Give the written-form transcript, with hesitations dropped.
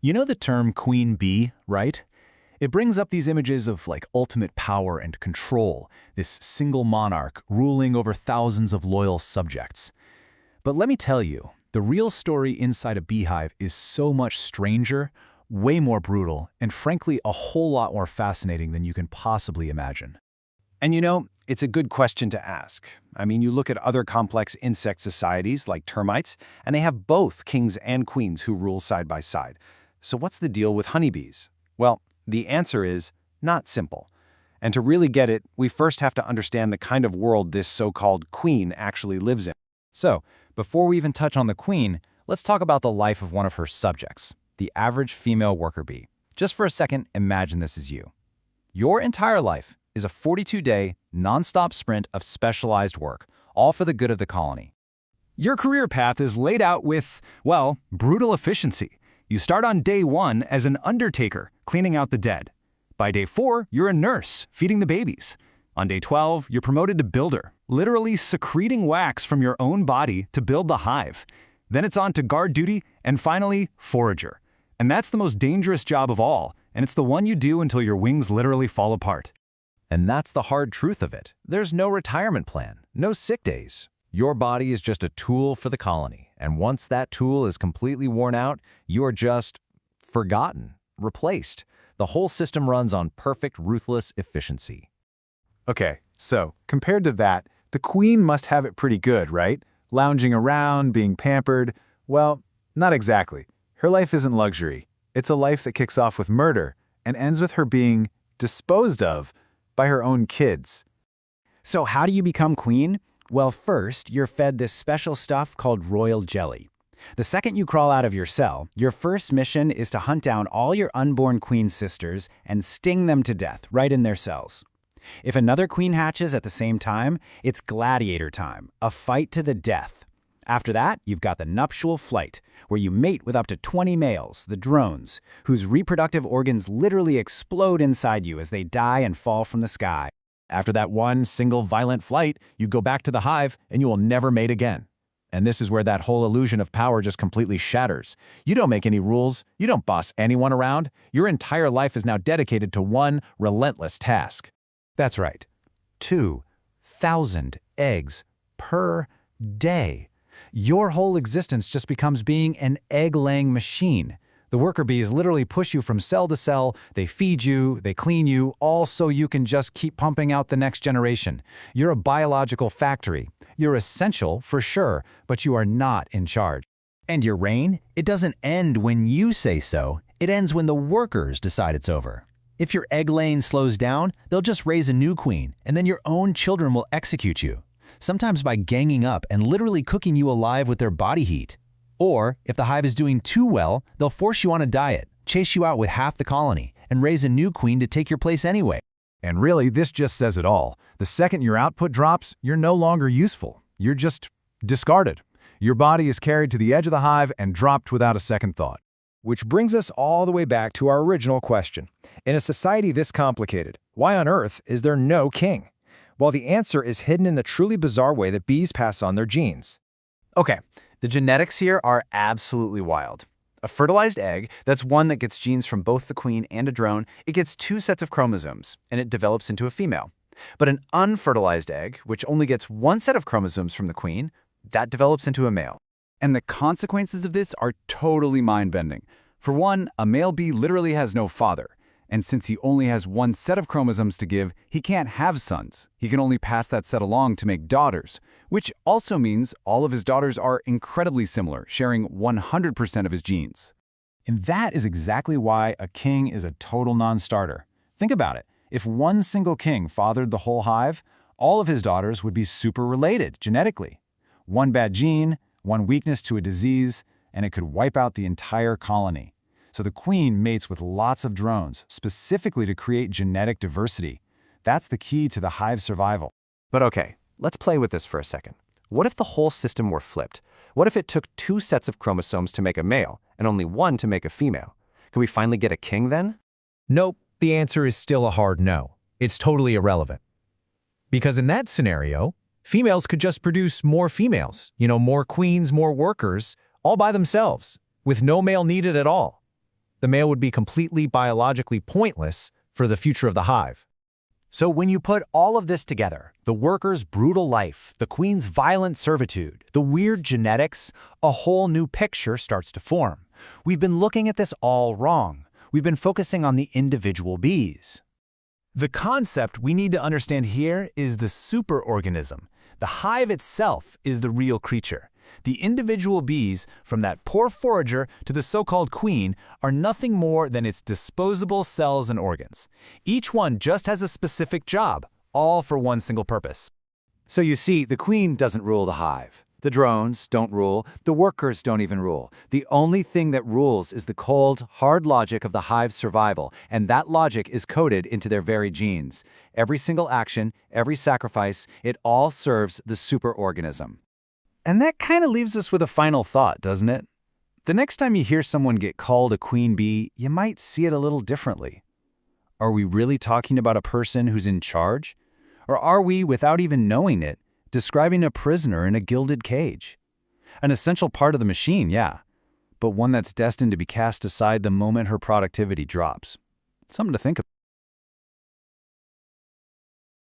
You know the term queen bee, right? It brings up these images of ultimate power and control, this single monarch ruling over thousands of loyal subjects. But let me tell you, the real story inside a beehive is so much stranger, way more brutal, and frankly a whole lot more fascinating than you can possibly imagine. And it's a good question to ask. I mean, you look at other complex insect societies like termites, and they have both kings and queens who rule side by side. So what's the deal with honeybees? Well, the answer is not simple. And to really get it, we first have to understand the kind of world this so-called queen actually lives in. So, before we even touch on the queen, let's talk about the life of one of her subjects, the average female worker bee. Just for a second, imagine this is you. Your entire life is a 42-day, non-stop sprint of specialized work, all for the good of the colony. Your career path is laid out with, well, brutal efficiency. You start on day 1 as an undertaker, cleaning out the dead. By day 4, you're a nurse, feeding the babies. On day 12, you're promoted to builder, literally secreting wax from your own body to build the hive. Then it's on to guard duty, and finally, forager. And that's the most dangerous job of all, and it's the one you do until your wings literally fall apart. And that's the hard truth of it. There's no retirement plan, no sick days. Your body is just a tool for the colony, and once that tool is completely worn out, you are just forgotten, replaced. The whole system runs on perfect, ruthless efficiency. Okay, so compared to that, the queen must have it pretty good, right? Lounging around, being pampered. Well, not exactly. Her life isn't luxury. It's a life that kicks off with murder and ends with her being disposed of by her own kids. So how do you become queen? Well, first, you're fed this special stuff called royal jelly. The second you crawl out of your cell, your first mission is to hunt down all your unborn queen sisters and sting them to death right in their cells. If another queen hatches at the same time, it's gladiator time, a fight to the death. After that, you've got the nuptial flight, where you mate with up to 20 males, the drones, whose reproductive organs literally explode inside you as they die and fall from the sky. After that one single violent flight, you go back to the hive and you will never mate again. And this is where that whole illusion of power just completely shatters. You don't make any rules, you don't boss anyone around. Your entire life is now dedicated to one relentless task. That's right. 2,000 eggs per day. Your whole existence just becomes being an egg-laying machine. The worker bees literally push you from cell to cell, they feed you, they clean you, all so you can just keep pumping out the next generation. You're a biological factory. You're essential, for sure, but you are not in charge. And your reign? It doesn't end when you say so. It ends when the workers decide it's over. If your egg laying slows down, they'll just raise a new queen, and then your own children will execute you. Sometimes by ganging up and literally cooking you alive with their body heat. Or, if the hive is doing too well, they'll force you on a diet, chase you out with half the colony, and raise a new queen to take your place anyway. And really, this just says it all. The second your output drops, you're no longer useful. You're just discarded. Your body is carried to the edge of the hive and dropped without a second thought. Which brings us all the way back to our original question. In a society this complicated, why on earth is there no king? Well, the answer is hidden in the truly bizarre way that bees pass on their genes. Okay, the genetics here are absolutely wild. A fertilized egg, that's one that gets genes from both the queen and a drone, it gets 2 sets of chromosomes, and it develops into a female. But an unfertilized egg, which only gets 1 set of chromosomes from the queen, that develops into a male. And the consequences of this are totally mind-bending. For one, a male bee literally has no father. And since he only has 1 set of chromosomes to give, he can't have sons. He can only pass that set along to make daughters, which also means all of his daughters are incredibly similar, sharing 100% of his genes. And that is exactly why a king is a total non-starter. Think about it. If one single king fathered the whole hive, all of his daughters would be super related genetically. One bad gene, one weakness to a disease, and it could wipe out the entire colony. So the queen mates with lots of drones, specifically to create genetic diversity. That's the key to the hive's survival. But okay, let's play with this for a second. What if the whole system were flipped? What if it took 2 sets of chromosomes to make a male and only 1 to make a female? Could we finally get a king then? Nope, the answer is still a hard no. It's totally irrelevant. Because in that scenario, females could just produce more females, more queens, more workers, all by themselves, with no male needed at all. The male would be completely biologically pointless for the future of the hive. So when you put all of this together, the worker's brutal life, the queen's violent servitude, the weird genetics, a whole new picture starts to form. We've been looking at this all wrong. We've been focusing on the individual bees. The concept we need to understand here is the superorganism. The hive itself is the real creature. The individual bees, from that poor forager to the so-called queen, are nothing more than its disposable cells and organs. Each one just has a specific job, all for one single purpose. So you see, the queen doesn't rule the hive. The drones don't rule. The workers don't even rule. The only thing that rules is the cold, hard logic of the hive's survival, and that logic is coded into their very genes. Every single action, every sacrifice, it all serves the superorganism. And that kind of leaves us with a final thought, doesn't it? The next time you hear someone get called a queen bee, you might see it a little differently. Are we really talking about a person who's in charge? Or are we, without even knowing it, describing a prisoner in a gilded cage? An essential part of the machine, yeah, but one that's destined to be cast aside the moment her productivity drops. Something to think about.